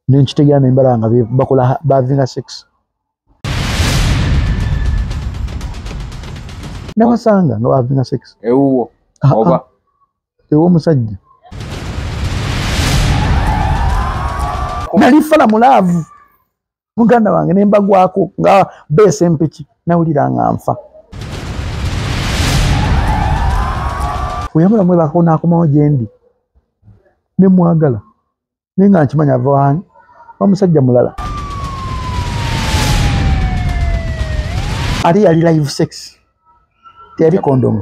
Nenchitegana embalanga bakola bavinga sex. Nabasanga nga bavinga sex. Ewuwo. Oba. Ewo musajja. Nalifala mulavu. Muganda wange nemba gwako nga bese mpiki nawulira nga nfa. Uyamula mwe bakona akomawo gyendi. Ne mwagala. Nenga nkimanya avani. Omusajja mulala. Ali live sex. Teyali condom.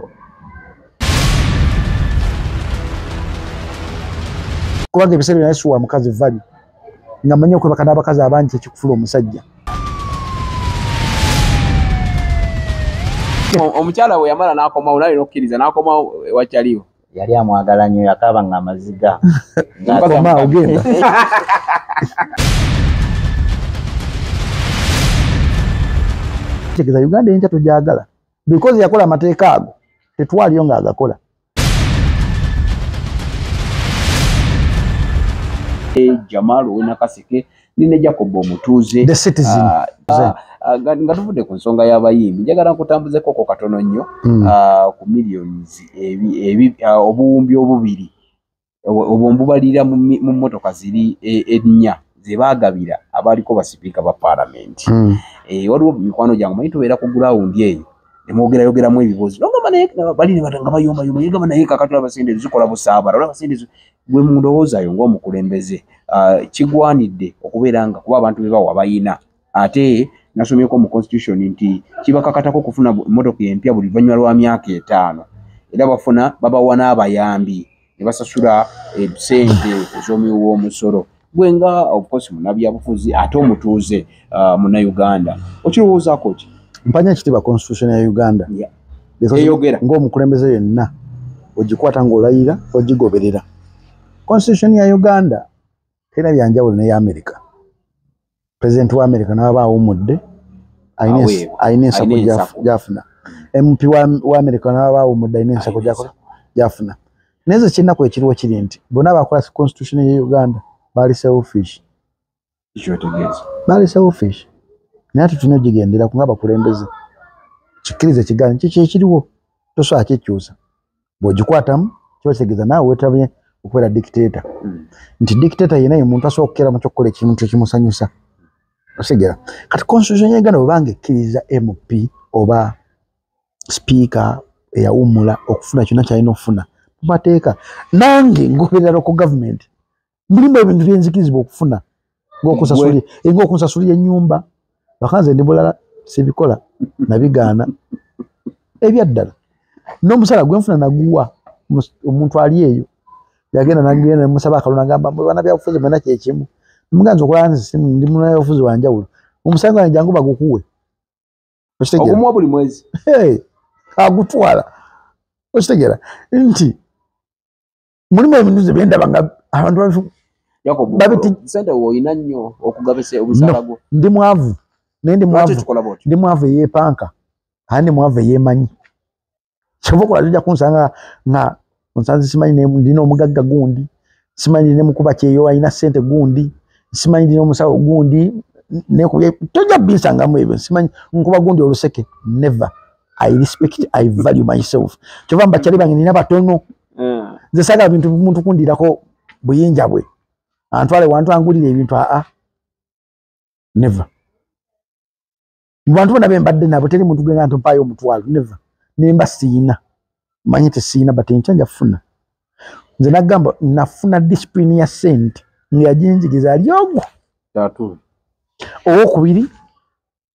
Kubanga ebiseera byonna yasuwa mukazi vali. Nga manyi okwebaka n'abakazi abangi ekikufula omusajja. Omukyala we yamala n'akomawo naye n'okkiriza n'akomawo wakyaliwo. Yali amwagala nnyo yakaba nga amaziga. Nakoma ogenda. Tegeza Uganda enja tujagala. Because yakola amateeka ago. Tetwaliyo nga agakola. Jamal Owena Kasike nine Jacob Omutuuze. The Citizen. Nga tuvudde ku nsonga y'abayimbi njagala nkutambuzeko ko katono nnyo ku millions obuwumbi obubiri obwo balira mu mmotoka ziri ennya ze baagabira abaliko basipiika ba parliament. Waliwo mikwano gyange manyi tubeera ku ground eyo ne mwogeramu ebibuuzo nogamba naye bali ne batanga bayomba yegamba naye kakatula abasendezi zikola busaabala olwa abasendezi gwe mu ndowoozayo ng'omukulembeze kigwanidde okubeera nga kuba abantu be bawa bayina ate nasomyeko mu constitution nti kibakakatako kufuna emmotoka empya buli luvannyuma lwa myaka 5 era bafuna babawa n'abayambi ne basasula sente ez'omuwi w'omusolo gwe nga of course munnabyabufuzi ate omutuuze munnauganda okirowoozaako ki? Mpanya ekitiibwa constitution ya Uganda. Eyogera ng'omukulembeze yenna ogikwata ng'olayira ogigoberera. Constitution ya Uganda terina byanjawulo n'eya America. President wa America n'aba awummudde ayina ensako gyafuna. MP wa America n'aba awummudde ayina ensako gyafuna. Nezo kinnaku ekiriwo kiri nti bonna bakola constitution ya Uganda bali selfish. Bali selfish. Naye tutuna ogigendera ku ng'abakulembeze. Kikkirize kigaanyi kiki ekiriwo tosobola kikyusa. Bw'ogikwatamu kiba kitegeeza naawe weetabye okubeera dictator. Nti dictator yenna ye muntu asobola okukeera mu ky'okukola ekintu ekimusanyusa. Osigera. Kati constitution ya Uganda bw'obanga ekkiriza MP oba speaker eyawummula okufuna kyonna ky'alina okufuna mu mateeka. Nange ngoberera ku government mulimu ebintu byenzikirizibwa okufuna ng'okunsasulira ennyumba bakanze ndi bulala sibikola nabigaana ebyaddala n'omusala gwe nfuna naguwa omuntu ali eyo yagenda nagenda musaba akalona agamba bana byabufuzi mwena kyekimu muganza okulala nsimu ndi munabyabufuzi wanjawulo omusango wange jangu bagukuwe ogumuwa buli mwezi agutwala okitegera nti mulimu ebintu byendaba nga abantu babiti sente woyina nnyo okugabisa obusala gwo ndi mwavu ndi mwavu eyeepanka andi mwavu eyeemanyi kyova okola tujja kunsanga nga onsanze simanyi ndina omugagga gundi simanyi ne mukuba kyeyo alina ssente gundi simanyi ndina omusawo gundi tojja binsangamu ebyo simanyi nkuba gundi oluseke never. I respect, I value myself. Kyova mbakyali bange nina batono nze saagala bintu muntu kundirako buyinja bwe antwale wantu angulira ebintu never. Mu bantu bonna bembadde nabo teri muntu gwe nga ntompaayo omutwalo never. Nemba siina manyi tesiina bate nkyanja funa nze nagamba nafuna discipline ya sente ngayaginjigiza ali ogwo owokubiri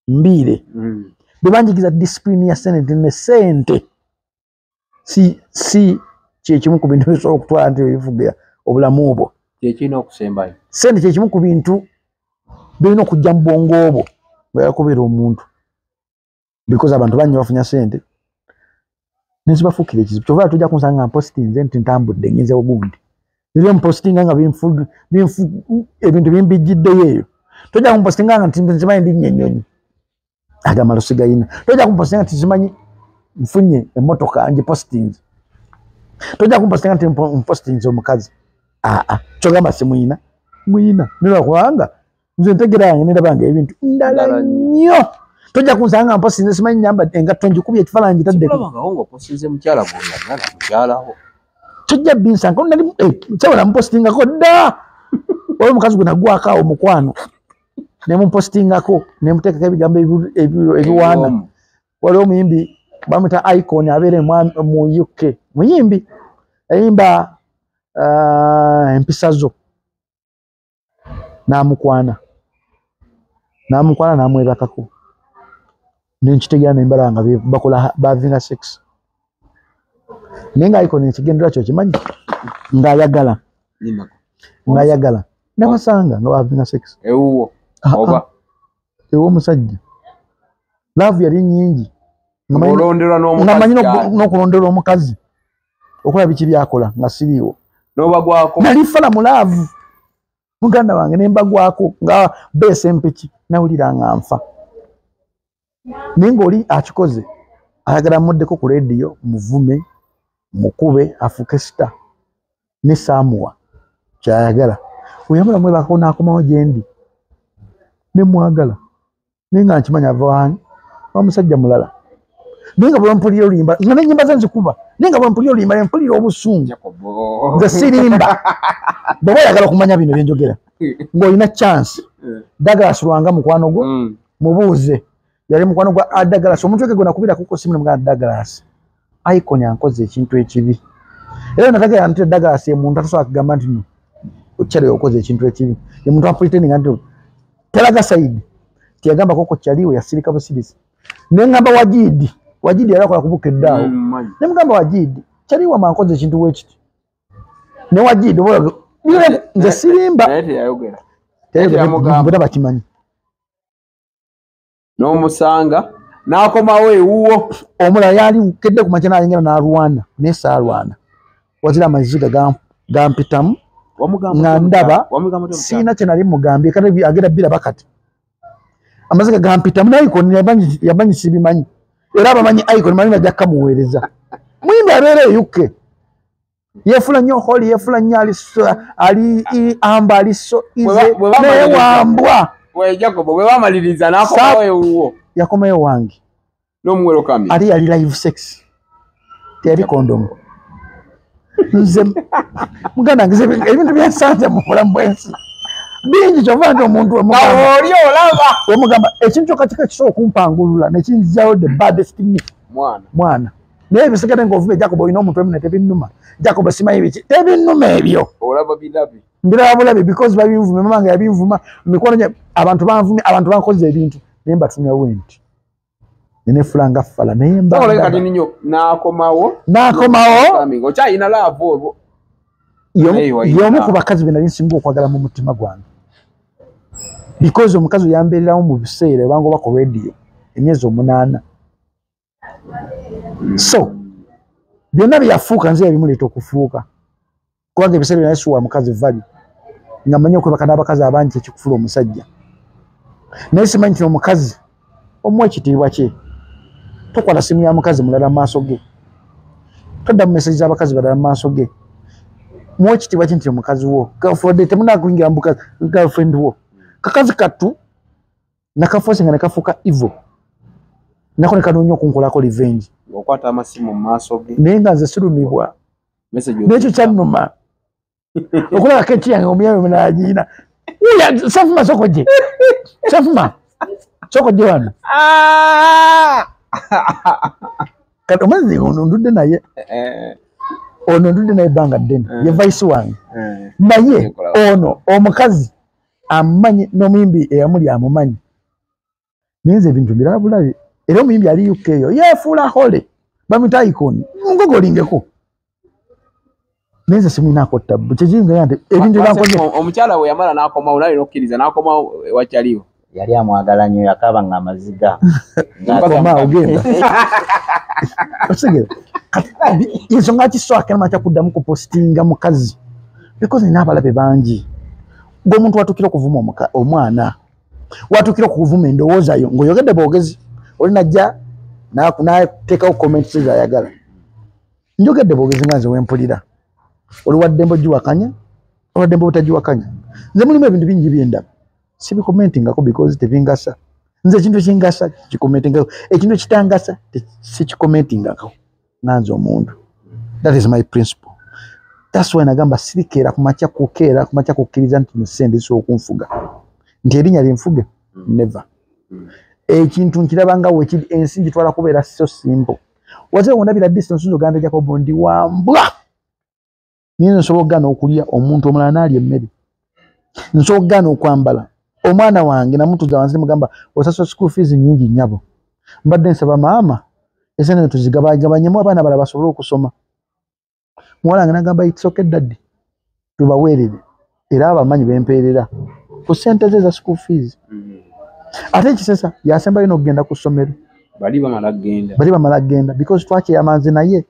mbiire bwe banjigiza discipline ya sente ne sente si kyekimu ku bintu bisobola okutwala nti bivuga obulamu obwo kyekirina okusembayo sente kyekimu ku bintu birina okujja mu bwongo obwo bweyakubeera omuntu because abantu bannyo bafunya sente nezibafuukira ekizibu kyova tujja kunsanga nga mpositinze nti ntambudde ngenze ogundi nire mpositinga nga ebintu bimbijjiddeyo eyo tojja kumpositinga nga ntizimanyi ndi nnyonnyonyi agamalo sigayina tojja kumpositinga nti zimanyi nfunye emmotoka ngipositinze tojja kumpositinga nti mpositinze omukazi kyogamba simuyina mwina nira kwanga nze ntegera yange ndabanga ebintu ndala nnyo tojja kunsanga mposi nze simanyi nyamba engatto njikubye ekifalangi tadde kulabanga hongo posinze mukyala gonna ngala mukyalawo tojja binsanga nali kyawala mpostingako dda oyo mukazi gwe nagwako awo mukwano ne mumpostingako ne muteekako ebigambo ebiwaana waliwo omuyimbi bamuta icon abeere mu UK muyimbi ayimba empisa zo namukwana namwebakako nenkitegera nembala nga bakola bavinga sex nenga icon ekigendera kyo kimanyi ngaayagala nabasanga nga bavinga sex ewuwo oba ewo musajja laavu yali nyingi ngamanyi n'okulonderwa omukazi okola biki byakola nga siriiwo n'obagwako nali fala mu laavu muganda wange nembagwako nga beesa empiki nawulira nga nfa naye ng'oli akikoze ayagala muddeko ku rediyo muvume mukube afuuke sita ne saamuwa kyayagala oyamala mwebakako n'akomawo gye ndi ne mwagala naye nga nkimanya ava wanyi omusajja mulala naye nga bwempulira oluyimba nga n'ennyimba ze nzikuba naye nga bwempulira oluyimba nempulira obusungu nze sirimba bw'oba oyagala okumanya bino byenjogera ng'olina chance Douglas Lwanga mukwano gwo mubuuze yali mukwano gwa Douglas omuntu weke gwe nakubirako ku simu nemugamba Douglas icon ankoze ekintu ekibi era natagera nti Douglas ye muntu atasobola kugamba nti no okyali okoze ekintu ekibi ye muntu apretendinga nti telaga saidi tiyagamba koko kyaliwe yasirika busirisi nengamba wajidi yali akola kubuka eddaawo nemugamba wajidi kyaliwe mankoze ekintu wekiti ne wajidi nze sirimba bwera bakimanyi n'omusanga n'akomawo ewuwo omulala yali kedde ku makya n'ayengera n'alwana naye saalwana wazira amaziga gampitamu nga ndaba siina kye nali mugambye kati agenda biraba kati amaziga gampitamu ne icon yamanyi sibimanyi era abamanyi icon manyi najja kamuweereza muyimbi abeera e UK yefula nnyo holi yefula nnyo ali amba ali so ize naye wambwa Jacob bwe bamaliriza n'akomawo ewuwo yakomayo wange n'omuwero kambi ali yali live sex teyali kondomu nze muganda ngize ebintu byensanze mu bulamu bwensi bingi kyova nti omuntu oli olaba wemugamba ekintu kyokka kika kisobola okumpangulula nekinzijjayo the baddest thing mwana naye ebisigale ng'ovuba Jacob olina omuntu emune tebinnuma Jacob simanyi biki tebinnuma ebyo olaba birabi mbiraba bulabi because babinvuma mamange yabinvuma mikono gye abantu banvumye abantu bankoze ebintu naye mbatumyawo enti nenefulanga fala naye kati ninyo n'akomawo okyayina laavu olwo y'omu ku bakazi be nali nsinga okwagala mu mutima gwange because omukazi oyambeererawo mu biseera ebanga oba ku rediyo emyezi 8 so byonna byeyafuuka nze yabimuleeta okufuuka kubanga ebiseera byonna yasuwa mukazi vali nga manyi okwebaka n'abakazi abangi kyekikufula omusajja naye simanyi nti omukazi omuwa ekitiibwa kye tokwata simu ya mukazi mulala mu maaso ge todda mu meseji z'abakazi balala mu maaso ge muwa ekitiibwa kye nti omukazi wo kafudde temunaakuyingira mu girlfriend wo kakazi kattu nakafuuse nga ne kafuuka evil nako ne kanoonya okunkolako revenge okwata amasimu mu maaso ge naye nga nze sirumibwa n'ekyo kyannuma okulabako eki yange omuyabe munaagiina safuma sokoje safuma sokoje wano kati omwezi ono ndudde naye ebbanga ddene ye vaisi wange naye ono omukazi amumanyi n'omuyimbi eyamuli amumanyi naye nze ebintu biraba bulabi era omuyimbi ali UK eyo yeefuula hole bamuyita icon ngogolingeko naye nze simuyinaako ttabu kyekiringa nti ebintu byankoze omukyala bwe yamala n'akomawo nalina okkiriza n'akomawo wakyaliwo yali amwagala nnyo yakaba nga amaziga akoma ogenda osigera ensonga kisobola kenama kyakuddamu kupostinga mukazi because nina abalabe bangi ng'omuntu watuukira okuvuma omwana watuukira okuvuma endowooza yo ng'oyogedde bwogezi oli najja n'ateekawo comments zayagala njogedde bwogezi nga nze wempulira oli wadde mbo giwakanya obadde mbu butagiwakanya nze mulimu ebintu bingi byenda sibikomentingako because tebingasa nze ekintu kingasa kikomentingako ekintu kitangasa sikikomentingako nanze omuntu. That is my principle. That's why nagamba sirikeera kumakya kukkiriza nti musende so okunfuga nti erinnya linfuge never. Ekintu nkirabanga wekiri ensi gitwala kubeera so simple. Wazee wondabira distance nzoganda Jacob ndi wambwa. Nino nsobogana okulya omuntu omulala nali emmere. Nsobogana okwambala. Omwana wange na mtu za wanzi mugamba osaswa school fees nyingi nyabo. Mbadde nsaba maama esene tuzigabanyemu abaana bala basobole okusoma. Mwala ngagamba it's okay daddy. Tubawerere. Era abamanyi bemperera. Ku sente ze za school fees. Ate kisesa yasemba ino kugenda ku ssomero. Bali bamala genda because twache yamanzi naye.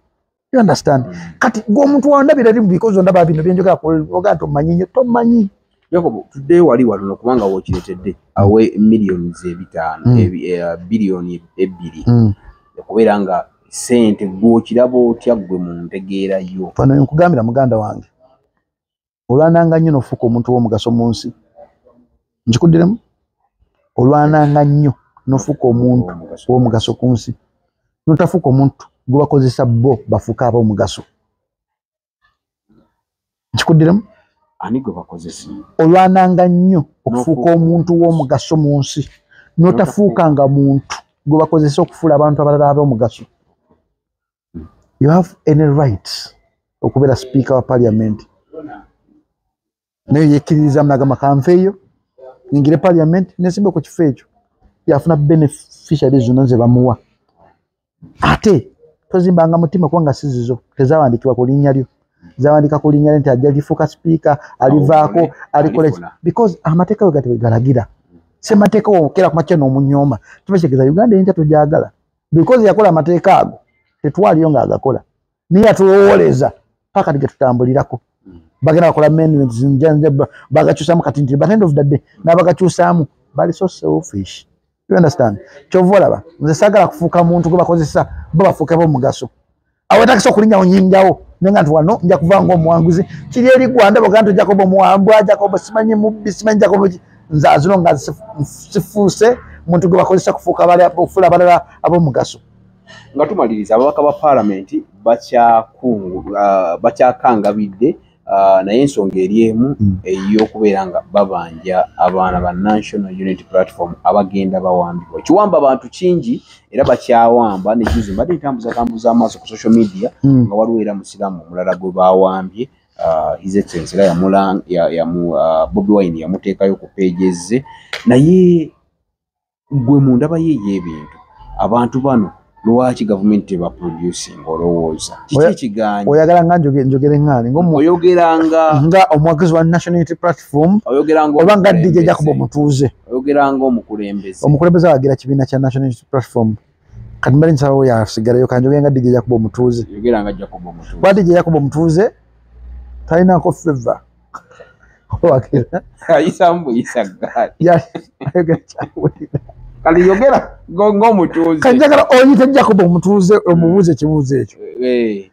You understand? Kati go omuntu wandabira limu because ondaba bino byenjoga ogato manyi tomanyi. Jacob today wali waluno kubanga wokiretedde awe millions ebitano billion ebiri. Okubeera nga sente gwokirabo otya gwe mu ntegeera yo. Fano nkugambira muganda wange. Olwananga nnyo nofuka omuntu w'omugaso mu nsi. Nkikuddiremu? Olwananga nnyo nofuka omuntu w'omugaso ku nsi. Notafuka omuntu gwe bakozesa bo bafuka ab'omugaso. Nkikuddiremu? Ani gwe bakozesa? Olwananga nnyo okufuka omuntu w'omugaso mu nsi. Notafuukanga muntu gwe bakozesa okufuula abantu abalala ab'omugaso. You have any right okubeera speaker wa parliament. Naye yekkiririza munagamba kanfeeyo ngire parliament nesimbe ku kifo ekyo yafuna beneficiaries zonna ze bamuwa. Ate tozimbanga mutima kubanga sizizo tezawandikibwa ku linnya lyo. Zawandika ku linnya nti ajja lifuuka speaker alivaako alikole because amateeka yo gati galagira. Se mateeka okera ku makya n'omunyooma. Tubashegeza Uganda enta tujagala because yakola amateeka ago tetwaliyo nga agakola. Niye atulowooleza paka tugetutambulirako. Bagenda bakola amendments bagakyusamu kati nti by the end of the day n'abagakyusaamu bali so selfish. You understand? Kyovolaba nze saagala kufuuka muntu gwe bakozesa bo bafuuke b'omugaso. Awo takisa okulinnya onyinjawo nenga nti wano nja kuvanga omuwanguzi kiri eri gwanda baganda Jacob omuwambwa Jacob simanyi mubbi simanyi Jacob nzaazino nga sifuuse muntu gwe bakozesa kufuuka okufuula abalala ab'omugaso. Nga tumaliriza ababaka ba parliament bakyakangabidde naye ensonga eri emu ey'okubeera nga babanja abaana ba National Unity Platform abagenda bawambibwa. Kiwamba abantu kingi era bakyawamba nejuzi mbadde ntambuza amaaso ku social media nga waliwo era musiramu omulala gwe bawambye His Excellency Bobi Wine yamuteekayo ku pages ze. Naye gwe mu ndaba ye y'ebintu abantu bano lwaki government teba producing olowooza kiki ekiganyi? Oyagala nga njogere ng'ani oyogeranga nga omwagizi wa National Unity Platform oba nga DJ Jacob Mutuuze oyogeranga omukulembeze wagira kibiina kya National Unity Platform. Kati mbali nsabawo yasigalayo kanjogere nga DJ Jacob Mutuuze. Oyogeranga Jacob Mutuuze kwa DJ Jacob Mutuuze talinako favor wagira ayisambu yisagali ayogera kyawulira kali yogera ngo Mutuuze kanjagala oyita Jacob Mutuuze omubuuze ekibuuzo ekyo.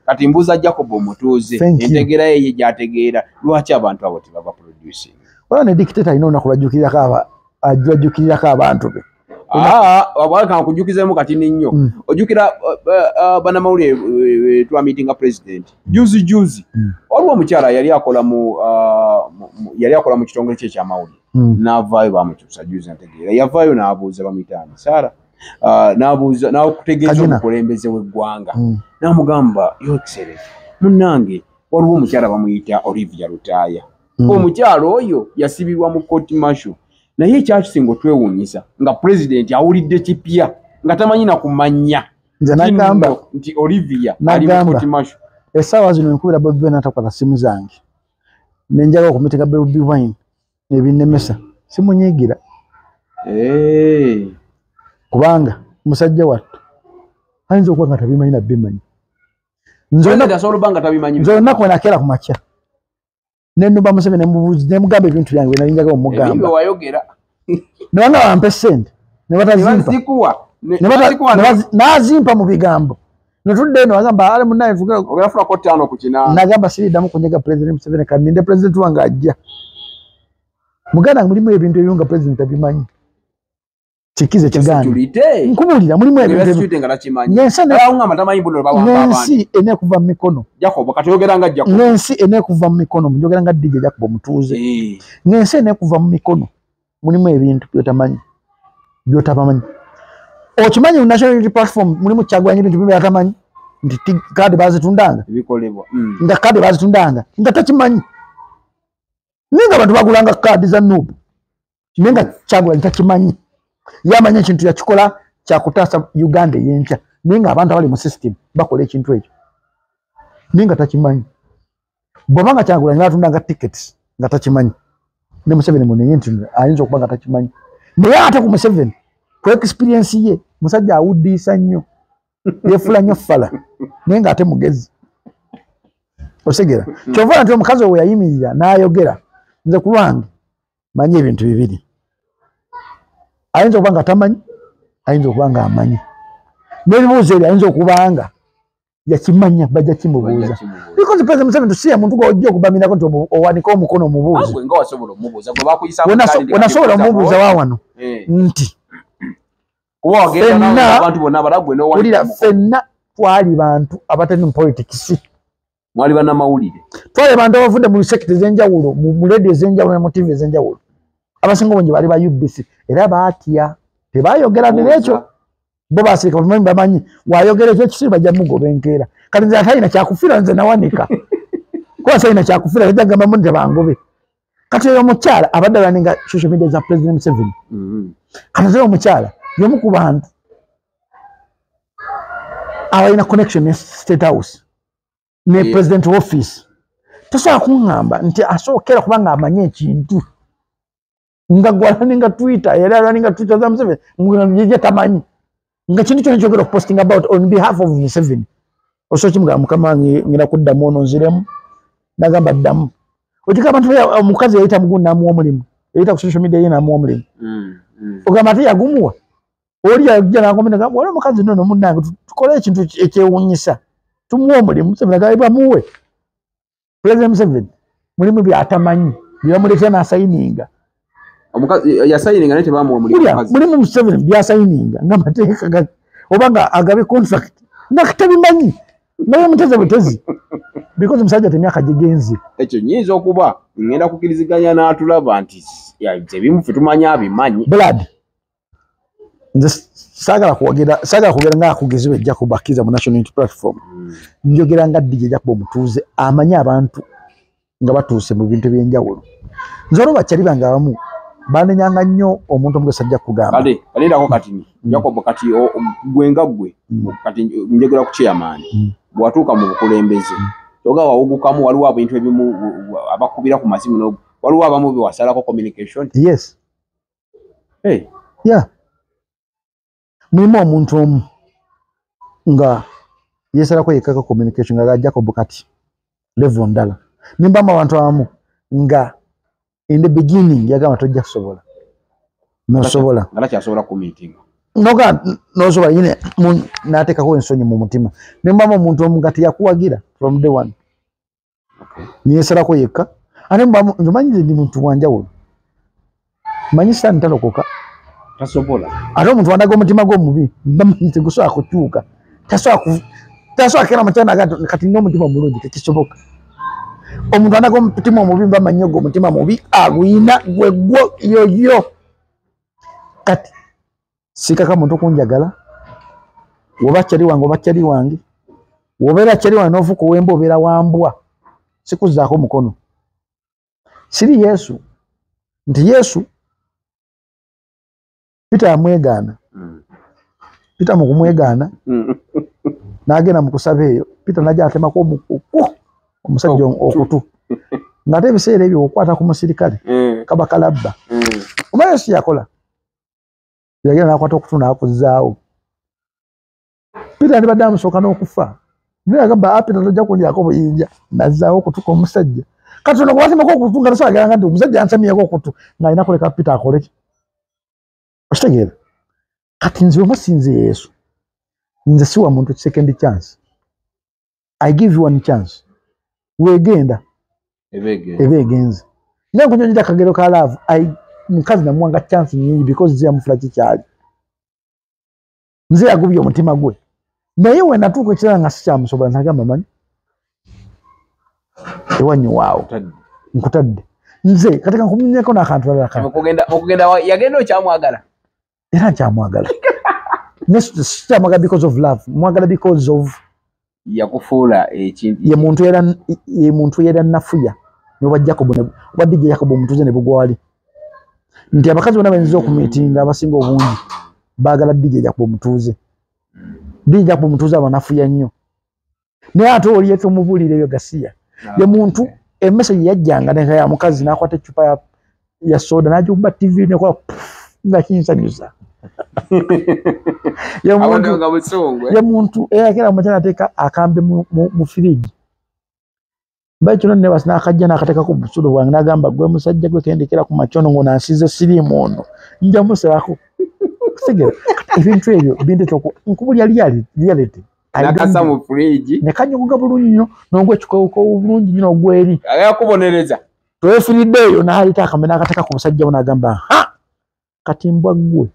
Kati mbuuza Jacob Mutuuze entegeera ye gyategeera lwaki abantu abo tebaba producing. Wala ne dictator alina olunaku lwajjukirirako abantu be. Wabwaka nkujjukizemu kati nnyo ojjukira bannamawulire twa meeting president juzi waliwo omukyala yali akola mu kitongole kye ekyamawulire n'avaayo bamukyusa juzi nategeera yavaayo n'abuuza bamuyita Sara n'abuuza n'akutegeeza omukulembeze w'eggwanga n'amugamba Your Excellency munnange waliwo omukyala bamuyita Olivia Lutaaya omukyala oyo yasibirwa mu court martial naye ekyakisinga otwewuunyisa nga president awulidde kipya nga tamanyi na kumanya nti Olivia ali mu court martial. Essaawa zino nkubira Bobi Wine atakwata simu zange nenjagala okumitega Bobi Wine nebinnemesa simunyiigira kubanga musajja wattu ayinza okuba nga tabimanyi nabbimanyi nze olunaku wenakeera ku makya nenumba Museveni nemugamba ebintu byange bye nali njagala omugamba nebanga bampa essente n'azimpa mu bigambo Notudde eno agamba ale munaye vuga ogafuna ko 5 ku kina. Nagamba siriddamu kunyega President Museveni kandi ninde President wange ajja. Muganda mulimu ebintu ebyo President abimanyi. Chikize kiganda. Nkubulira mulimu ebintu. Nyensi ene kuva mu mikono. Jacob kati yogera nga Jacob. Nyensi ene kuva mu mikono njogera nga DJ Jacob mutuuze. Nyensi ene kuva mu mikono. Mulimu ebintu byotamanyi. Byotamanyi. Okimanyi mu National Unity Platform mulimu kyagwanya ebintu bibya tamanyi. Ndi kadi bazitundanga. Bikolebwa. Nga kadi bazitundanga. Nga takimanyi. Ninga bantu bagulanga kadi za noob. Ninga kyagwanya takimanyi. Yamanya ekintu yakikola kyakutaasa Uganda yencha. Ninga abantu abali mu system bakola ekintu ekyo. Ninga takimanyi. Bwabanga kyagula ngatundanga tickets nga takimanyi. Ne Museveni munenye nti ayinza okuba nga takimanyi. Naye ate ku Museveni ku experience ye musajja awuddisa nnyo. Yefula nnyo fala. Naye nga ate mugezi. Osegera. Kyova nti omukazi we yayimirira n'ayogera. Nze ku lwange manyi ebintu bibiri. Ayinza okuba nga tamanyi, ayinza okuba nga amanyi. N'ebibuuzo ebyo ayinza okuba nga yakimanya bajja kimubuuza. Because President Museveni tusiya muntu gw'ojja okubaminako nti owanika omukono omubuuze. Agwe nga wasobola omubuuza gwe bakuyisa onasobola omubuuza waawano nti ffenna twali bantu abatali mu politics. Mwali bannamawulire. Twali bantu abavudde mu sekita ez'enjawulo, mu leedi ez'enjawulo ne mu TV ez'enjawulo. Abasinga obungi bali ba UBC era baatya tebayogera n'ekyo bo basirika bamanyi wayogera ekyo ekisiru bajja mugoba enkeera kati nze atalina kyakufiira nze nawanika kuba salina kyakufiira bajja gamba mundi tebangobe kati oyo omukyala abadde alaninga social media za President Museveni kati oyo omukyala y'omu ku bantu abalina connection ne State House ne President Office tosobola kuŋŋamba nti asookera kubanga amanye ekintu nga gwalaninga Twitter era alaninga Twitter za Museveni nga tamanyi nga kintu kyonna kyogera posting about on behalf of Museveni osobola kimugamba mukama ngenda kuddamu ono nziremu nagamba ddamu okigamba nti omukazi yayita mugundi n'amuwa omulimu yayita ku social media ye n'amuwa omulimu ogamba ate yagumuwa oli yajja n'agamba nagamba wali omukazi nono munnange tukole ekintu ekyewuunyisa tumuwa omulimu Museveni agamba bamuwe President Museveni mulimu byatamanyi byamuleetera n'asayininga omukazi yasayininga nete bamuwa mulimu Museveni byasayininga ng'amateeka oba nga agabe contract nakatabimanyi naye muteze butezi because musajja temyaka gigenze ekyo nyinza okuba ngenda kukiriziganya n'atulaba nti ebimu ffe tumanya abimanyi Blood nze saagala kwogera ng'akugezibwa ejja kubakiza mu National Unity Platform njogera nga DJ Jacob omutuuze amanyi abantu nga batuuse mu bintu by'enjawulo nze olwo bakyali bange abamu banenyanga nnyo omuntu omugezi ajja kugamba kalindako kati Jacob kati gwenga gwe kati njogera ku chairman bwatuuka mu bukulembeze toga wawugukamu waliwo ebintu ebimu abakubira ku masimu waliwo abamu bewasalako communication. Yes. Hey. Yeah. Mulimu omuntu omu nga yesalako yekaka communication nga Jacob kati level ndala nimbamba abantu abamu nga in the beginning yagamba tojja kusobola nosobola kyasobola ku meeting nosobola yine nateekako ensonyi mu mutima nimbamba omuntu omu nga teyakuwagira from day one. Niyesalako yekka ate nmanyize ndi muntu wanjawulo manyi sitaani talokoka tasobola ate omuntu wandaga omutima gw'omubi tegusobola kukyuka tasobola kera makyana kati nina omutima omulungi tekisoboka. Omuntu wandaga omutima omubi bamanyi ogwo omutima mubi agwina gwegwo yoyo kati sikaka muntu kunjagala woba kyali wange oba kyali wange wobeera kyali wange n'ofuuka ow'embwa obeera wambwa sikuzaako mukono siri Yesu nti Yesu Peter amwegaana Peter mu kumwegaana n'agenda mu kusaba eyo Peter najja atemako omukuku omusajja okutu ng'ate ebiseera ebyo okwata ku musirikale kaba kalabba oba Yesu yakola yagenda n'akwata okutu n'akuzaawo Peter ndibadde amusooka n'okufa naye agamba Peter tojja kunjako buyinja nazzaawo okutuka omusajja kati ono gwatemako okutu nga tasobola agamba nti omusajja ansamyeko okutu ng'alina kuleka Peter akole ki okitegeera kati nze omusinze Yesu nze siwa muntu second chance I give you one chance. Wegenda. Ebegenze. Nango nyonyi akagero ka love. Mukazi namwanga chance nyingi because zia mfula kikyali. Nze agubye omutima gwe. Naye we natuuka ekirala nga sikyamusobola nagamba manyi. Ewanyu waawo. Nkutadde. Nze katika nkuminyeko n'akantu alala kano. Okugenda yagenda okyamwagala. Era nkyamwagala. Sikyamwagala because of love. Mwagala because of yakufuula ekintu. Ye muntu era nafuya. Noba Jacob wadde Jacob omutuze ne bugwali. Nti abakazi bonna bayinza okumitinga abasinga obungi baagala DJ Jacob omutuze. DJ Jacob omutuze abanafuya nnyo. Naye ate oli yetu omubulire ebyo Gasiya. Ye muntu emessage yajjanga ya mukazi n'akwata ecupa ya soda n'ajuba TV nekola nga kinsanyusa. Ye muntu eyakera machana ateeka akambe mu fridge. Bacho ne basina akajja n'akateeka ku busulo bwange n'agamba gwe musajja gwe kendekera ku machono ngo nansize sirimu ono. Nja musalako. Sigera ebintu ebyo binde toko nkubulya reality. Nakasa mu fridge. Ne kanyoga bulungi nnyo n'ongwe ekikoko bulungi nnyo ogweri. Ayakubonereza. Twefiridde eyo n'alita akambe n'akateeka ku musajja ono agamba ha! Kati mbwa gwe.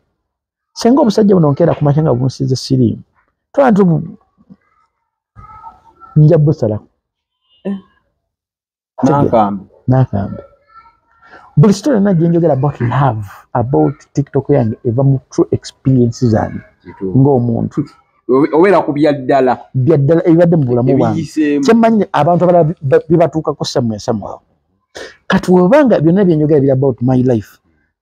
Senga omusajja buno nkera ku machanga bunsize sirimu. Twantu nja busala. Nakambe. Buli story na jenjogera about love, about TikTok yange eva mu true experiences zange. Ng'omuntu. Owera ku byaddala. Byaddala ebadde mu bulamu bwange. Kyemmanyi abantu abalala bibatuukako samwawo. Kati webanga byonna byenjogera biri about my life.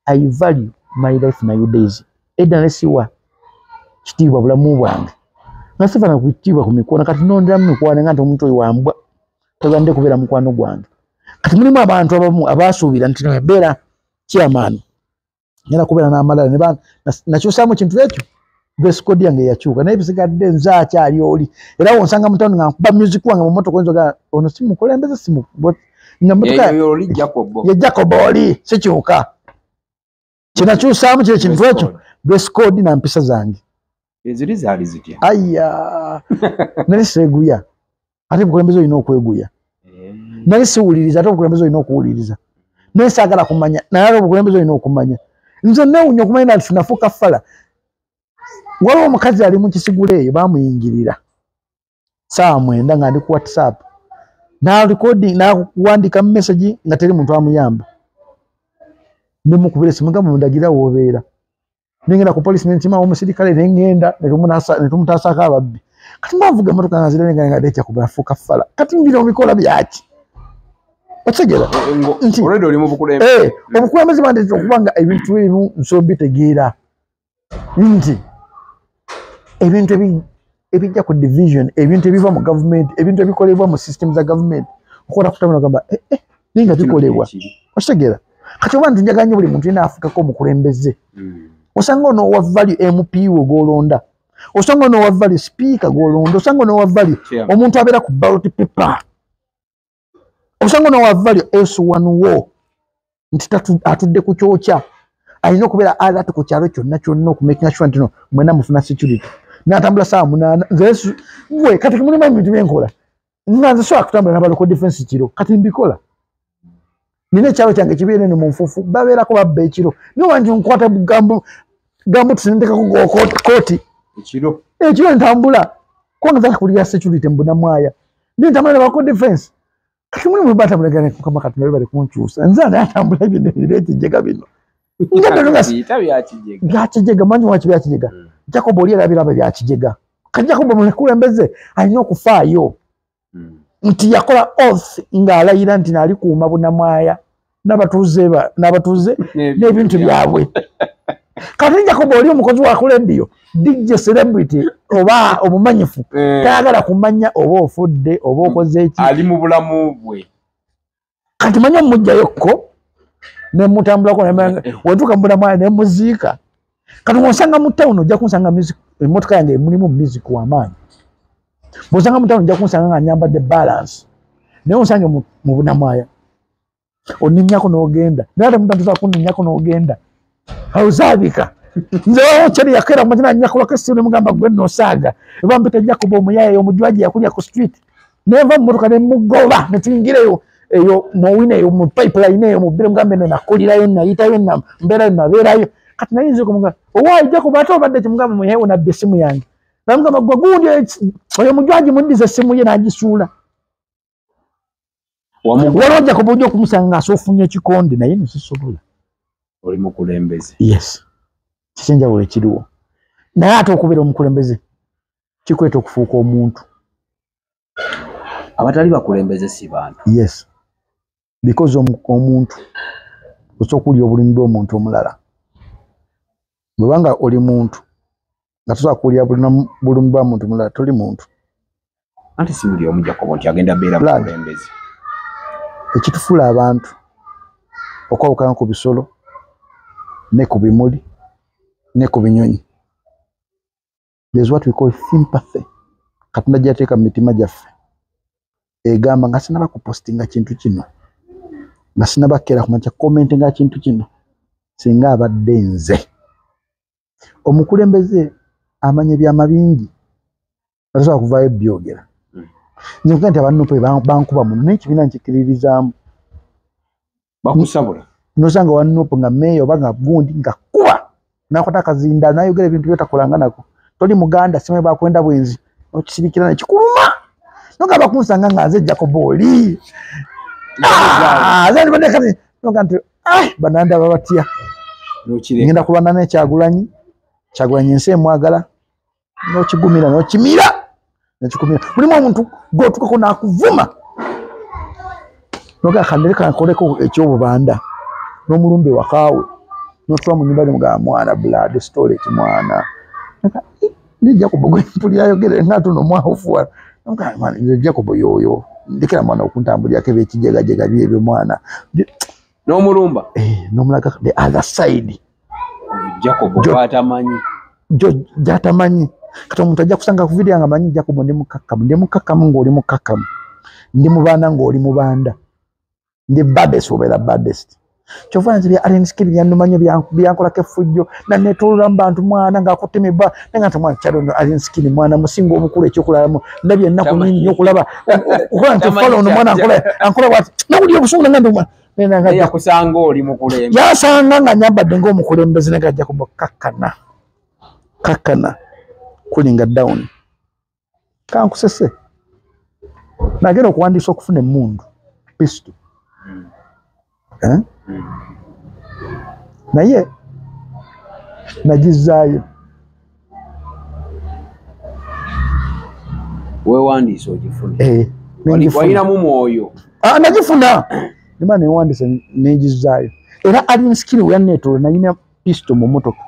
I value my life nowadays. Edda nesiwa kitiibwa bulamu bwange. Nasifa na kutiibwa ku mikono kati nondera mu mikwano nga nti omuntu oyo wambwa. Togande kubeera mukwano gwange. Kati mulimu abantu abamu abasuubira nti nobeera chairman. Ngera kubeera n'amalala ne nakyusaamu kintu ekyo. Dress code yange yakyuka naye bisigadde nze akyali oli. Era wonsanga mutano nga nkuba music wange mu moto kwenzoga ono simu kulembeze simu. Nga motoka ye Jacob oli sikyuka. Kinakyusaamu kye kintu ekyo. Dress code na mpisa zange. Eziri zaali zitya. Ayya. Nali seguya. Ate bukulembeze olina okweguya. Nali siwuliriza ate obukulembeze olina okuwuliriza. Naye saagala kumanya naye ate obukulembeze olina okumanya. Nze neewunya okumanya nti nafuuka ffala. Waliwo omukazi ali mu kisigula eyo baamuyingirira. Saa 9 nga ndi ku WhatsApp. N'akuwandika message nga teri muntu amuyamba. Nemukubira simu nga mundagira woobeera. Nengenda ku police nentima omusirikale nengenda netumutaasako ababbi. Kati mbavuga emotoka nga zirene nga decha kubafuuka ffala. Kati mbira omikola byaki. Otegera nti already oli mu bukulembeze. Obukulembeze bandetera okubanga ebintu ebimu nso bitegeera. Nti ebintu ebijja ku division, ebintu ebiva mu government, ebintu ebikolebwa mu system za government. Okola kutamula gamba ninga bikolebwa. Otegera. Kati abantu njaganye buli muntu ina afukako omukulembeze. Osanga ono wa value MP wo golonda. Osanga ono wa value speaker golonda. Osanga ono wa value omuntu abeera ku ballot paper. Osanga ono wa value S1 wo. Nti atudde ku kyokya. Alina okubeera alert ku kyalo kyonna kyonna okumakinga sure nti no mwena mufuna security. N'atambula saa 8. Gwe kati mulimu ebintu byenkola. Nze so akutambula n'abaloko defense kiro. Kati mbikola. Nina ekyalo kyange kibeere ne mu nfuufu babeerako babba ekiro. Niwe wanti nkwata gambo tusindikako kooti. Ekiro ntambula. Kubanga nzaka kulira security mbuna mwaya. Niwe ntambula n'abaloko defense. Kati mulimu batambulagane kukama kati nabe bali kunkyusa. Nze natambula ebintu ekijega bino. Byakijega manyi waki byakijega. Jacob oli erabiraba byakijega. Kati Jacob omukulembeze alina okufaayo. Nti yakola oath ng'alayira nti nalikuuma bunamwaya n'abatuuze n'ebintu byabwe. Kati Jacob oli omukozi wa kulembiyo DJ celebrity oba omumanyifu tayagala kumanya oba ofudde oba okoze eki ali mu bulamu bwe. Kati manya mujjayokko ne mutambulako wentuka mbunamwaya ne muziika. Kati wonsanga mu town ojja kunsanga music emmotoka yange mulimu music w'amaanyi. Bosanga mutano nja kunsanga nga nyambadde balance. Naye onsange mu bunamwaya. Oninyako n'ogenda. Naye ate mutantuza kunninyako n'ogenda. Awuzaabika. Nze wakyali yakera mumazina nnyako lwake siri mugamba gwe nosaaga. Eba mpita Jacob omuyaya omujwaji yakulya ku street. neva mmotoka ne mugoba netingireyo eyo mowine eyo mu pipeline eyo mu bire mugambe nakulirayo nayitayo na mberayo nabeerayo kati nayinza okumuga owaayi jako bato obadde kimugambe muyewo nabbe essimu yange namugamba gwe gundi oyo mujwaji muddiza essimu ye n'agisuula walojja ku bujja okumusanga ng'asoofunye ekikonde naye nesisobola oli mukulembeze yes kisenjawulo ekiriwo naye ate okubeera omukulembeze kikweta okufuuka omuntu abatali bakulembeze si bantu yes because omuntu osobola okulya obulimi bw'omuntu omulala bwebanga oli muntu nga tosobola kulya bulumi bwa muntu omulala toli muntu anti si buli omu Jacob nti agenda beera mukulembeze ekitufuula abantu okwawukana ku bisolo ne ku bimuli ne ku binyonyi there's what we call sympathy katonda gyateeka mu mitima gyaffe egamba nga sinaba kupostinga kintu kino nga sinaba kera kumakya comment nga kintu kino singa abadde nze omukulembeze amanya ebyama bingi atasobola kuvaayo ebyogera nzikuga nti abanupe bankuba muno n'ekibiina nkikiririzaamu bakusabula nosanga wanupe nga meeyo oba nga gundi nga kuba nakwata akazinda nayogera ebintu byotakolanga nako toli muganda simaye bakwenda bwenzi okisirikira nekikuluma nogamba kunsanga nga nze Jacob oli azali badekati noga nti bananda babatya ngenda kulwana n'ekyagulanyi ensi emwagala n'okigumira n'okimira nekikumira mulimu omuntu gwotukako nakuvuma noga kandere kankoleko ekyobubanda n'omulumbe wakaawe n'otula mu nyumba nemugamba mwana blood story ekimwana ni Jacob gwempulira ayogere ngatuno mwahofuwa nze Jacob yoyo ndekera mwana okuntambulirako ebyekijegajega byebyo mwana n'omulumba n'omulaga the other side Jacob gwatamanyi gyatamanyi kati omuntu ajja kusanga ku video nga manyi Jacob ndi mukakkamu ng'oli mukakkamu ndi mubaana ng'oli mubanda ndi baddest obeera baddest kyova nze bya Allen Skili byanumanye byankolako effujjo nanetulula mu bantu mwana ng'akutte emibba naye nga nti kyalo Allen Skili mwana musinga omukulu ekyokulalamu ndabye ennaku nnyingi nnyo okulaba okola nti falo ono mwana ankola bwati nawulira obusungu nange ndi omwana yakusanga oli mukulembeze yasanga nga nyambadde ng'omukulembeze naye gajja kuba kakkana kulinga down kankusese nagenda okuwandiisa okufuna emmundu pisto naye nagizaayo wewandiisa ogifune walinamu mwoyo nagifuna nima newandiisa negizaayo era Allen Skili weyanneetoole nayina pisto mu motoka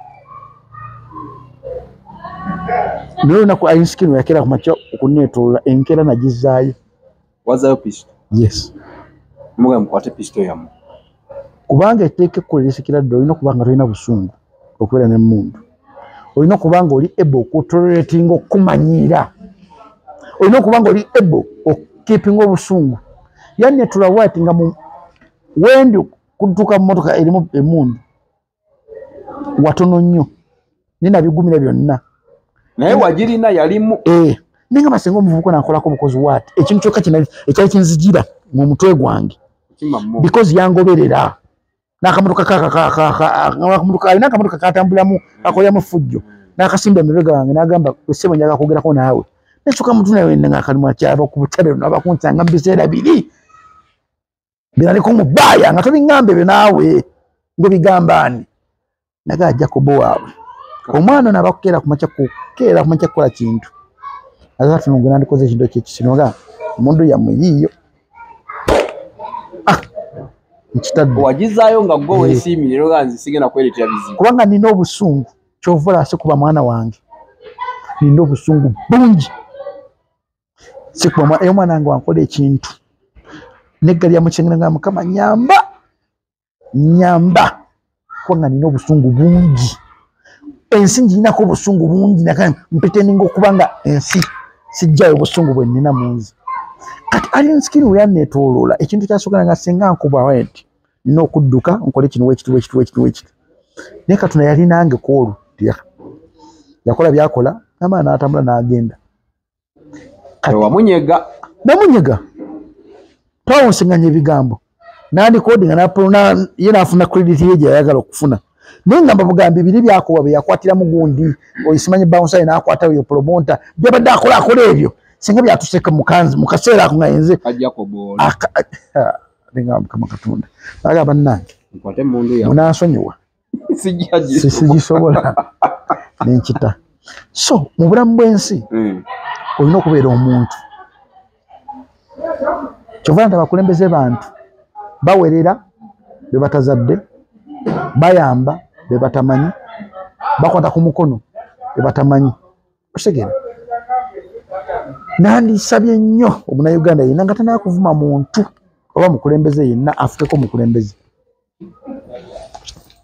naye naku Allen Skili yakera kumakya okunneetoolola enkera nagizaayo wazaayo pisto yes muga mukwate pisto yamu kubanga etteeka ekkukolera kiradde olina okubanga tolina busungu okubeera n'emmundu olina okubanga oli able okutoleratinga okumanyiira olina okubanga oli able okukeepinga obusungu yanneetula wati nga wendi kutuuka mu motoka erimu emmundu watono nnyo naye nabigumira byonna naye wagirina yalimu naye nga basinga omuvubuka nankolako bukozi wati ekintu kyokka ekyali kinzigira mu mutwe gwange because yangoberera n'akamotoka alina akamotoka katambulamu akoleramu fujjo n'akasimba emabega wange n'agamba ssebo njagala kwogerako naawe nekyuka mutu nawe nga kalimu akyaba ku butale buno abakunsanga mu biseera biri biraliko mu bbaaya nga tobiŋŋamba ebyo naawe ngobigamba ani nagaa Jacob waabwe omwana nabakukeera kumakya kukola kintu azati nongwe nandikoze ekintu ekyekisinoga omundu yammwe yiiyo nkitadde wagizaayo nga gwe weesiimire era nga nze sigenda kwereetera bizibu kubanga nina obusungu kyovola sikuba mwana wange nina obusungu bungi sikuba eyo mwana wange wankola ekintu neggali yamukyengera nga Mukama nyamba kubanga nina obusungu bungi ensi ngirinako obusungu bungi mpiteninga okubanga ensi sijjayo obusungu bwe nnina mu nze kati Allen Skili weyanneetooloola ekintu kyasooka nga singa nkuba nti nina okudduka nkole kino wekiti naye Katonda yali nange kwolwo yakola byakola n'amaana n'atambula n'agenda wamunyega namunyega twawonsinganya ebigambo nandi coding na yena afuna credit yeje ayagala okufuna ninga mbamugambi biri byakowa bye yakwatira mugundi oyisimanye bouncer ina akwata yo promoter byabadde akola ebyo singa byatuseka mukanzi mukasera ako ngayenze ajjako bola ninga kama katunda baga bannange nkwate mundu ya munasonyiwa sigisobola nenkita so mu bulamu bw'ensi olina okubeera omuntu kyova nti abakulembeze bantu bawerera be batazadde bayamba be batamanyi bakwata ku mukono be batamanyi otegera nandisabye nnyo omunauganda yenna nga tanakuvuma muntu oba mukulembeze yenna afukeko mukulembeze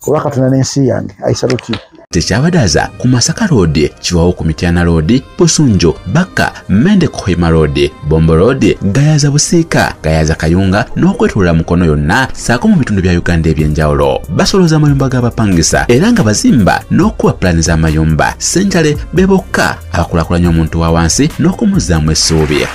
olwa Katonda n'ensi yange aisalutyo tekyabadaza ku Masaka Road, Chiwawo ku Mityana Road, Busunjo, Baka, Mende Kohima Road, Bombo Road, Gayaza Busiika, Gayaza Kayunga n'okwetulula Mukono yonna saako mu bitundu bya Uganda ebyenjawulo. Basoloza amayumba g'abapangisa era nga bazimba n'okuwa pulaani z'amayumba. Ssentale be bokka abakulaakulanya omuntu wa wansi n'okumuzzaamu essuubi.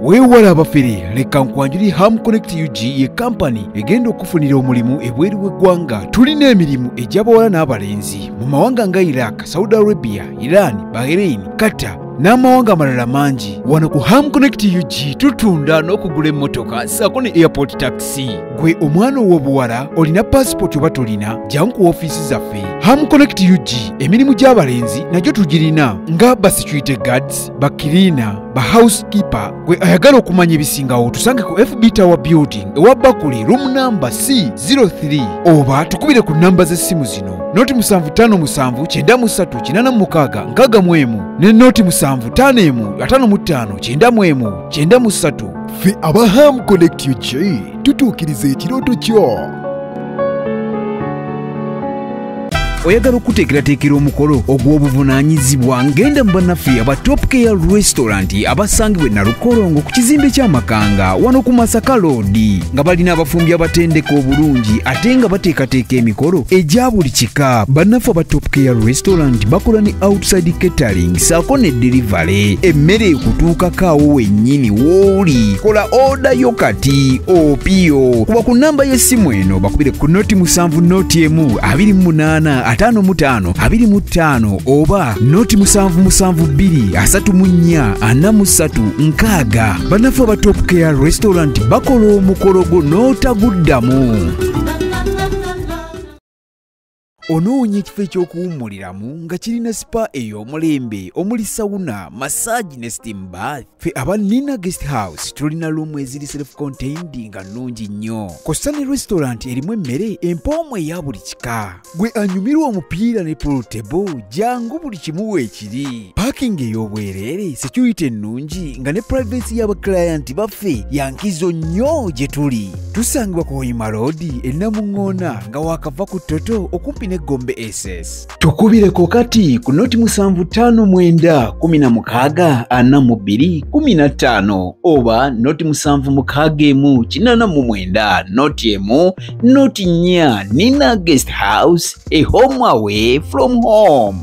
Weewala abafere leka nkwanjuli Ham Connect UG ye kampani egenda okufunira omulimu ebweru w'eggwanga. Tulina emirimu egy'abawala n'abalenzi mu mawanga nga Iraq, Saudi Arabia, Iran, Bahrain, Qatar n'amawanga amalala mangi. Wano ku Ham Connect UG tutunda n'okugula emmotoka ssaako ne airport taxi. Gwe omwana ow'obuwala olina passport oba tolina, jangu ku ofiisi zaffe. Ham Connect UG emirimu gy'abalenzi nagyo tugirina nga ba security guards, ba cleaner, ba housekeeper. Gwe ayagala okumanya ebisingawo tusange ku FB Tower Building ewa Bakuli room number C03 oba tukubire ku namba z'essimu zino noti 75939386 ne noti 7551559193. Fe aba Ham Connect UG tutuukiriza ekirooto kyo. Oyagala okuteekerateekera omukolo ogw'obuvunaanyizibwa ngenda mu bannaffe aba Top Care Restaurant abasangibwa Nalukolongo ku kizimbe ky'Amakanga wano ku Masaka Road nga balina abafumbi abatendeka obulungi ate nga bateekateeka emikolo egya buli kika. Bannaffe aba Top Care Restaurant bakola ne outside catering saako ne delivery. Emmere ekutuukako awo wennyini w'oli. Kola order yo kati opio kuba ku namba y'essimu eno bakubire ku noti 7 noti emu 28 5525 oba noti 772443 Bannaffe aba Top Care Restaurant bakola omukolo gwo n'otaguddamu. Onoonya ekifo eky'okuwummuliramu nga kirina spa ey'omulembe omuli sauna, massage ne steam bath. Ffe aba Nina Guest House tulina luumu eziri self-contained nga nnungi nnyo. Kosta ne restaurant erimu emmere empoomu eya buli kika. Gwe anyumirwa omupiira ne pool table jangu buli kimu weekiri. Parking ey'obwereere, security ennungi nga ne privacy y'abaclient baffe yankizo nnyo gye tuli. Tusangibwa ku Hoima Road e Namuŋŋoona nga waakava ku Toto okumpi ne Gombe SS. Tukubireko kati ku noti 75164215 oba noti 761489 noti emu noti 4. Nina Guest House, a home away from home.